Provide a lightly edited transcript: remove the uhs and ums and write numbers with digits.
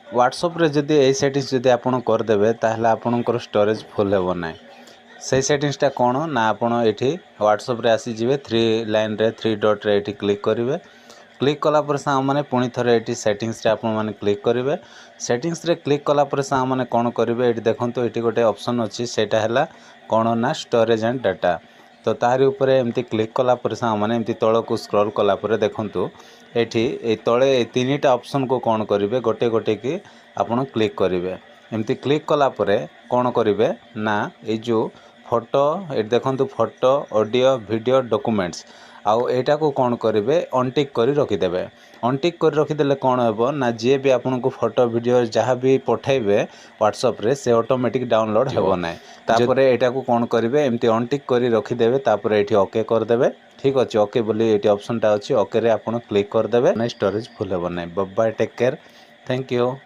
WhatsApp रे जदि ए settings जदि आपण करदेबे ताहले आपणकर स्टोरेज फुल हेबो नै से सेटिंग्सटा कौन ना आपण एठी WhatsApp रे आसी जिवे 3 लाइन रे 3 डॉट रे एठी क्लिक करिवे क्लिक कला पर सा माने पुणी थरे एठी सेटिंग्स रे आपण माने क्लिक करिवे सेटिंग्स रे क्लिक कला पर सा माने कोन करिवे एठी देखंतु एठी गोटे ऑप्शन अछि सेटा हैला कोन ना स्टोरेज एंड डाटा तो तारि ऊपर एमती क्लिक कला पर सा माने एमती तळ को स्क्रॉल कला पर देखंतु एठी ए तळे तीनटा ऑप्शन को कोन करिवे गोटे गोटे की आपण क्लिक करिवे एमती क्लिक कला पर कोन करिवे ना ए जो फोटो ए देखंतु फोटो ऑडियो वीडियो डॉक्यूमेंट्स आउ एटा को कोन करिवे अनटिक करी रखि देबे अनटिक करी रखि देले कोन हेबो ना जे भी आपन को फोटो वीडियो जहाँ भी पठाइबे WhatsApp रे से ऑटोमेटिक डाउनलोड हेबो नै तापरे एटा को कोन करिवे एमती अनटिक करी रखि देबे तापरे एठी ओके कर देबे ठीक अछि ओके बोली एठी ऑप्शन टा अछि ओके रे आपन क्लिक कर देबे नै स्टोरेज फुल हेबो नै bye bye take care thank you.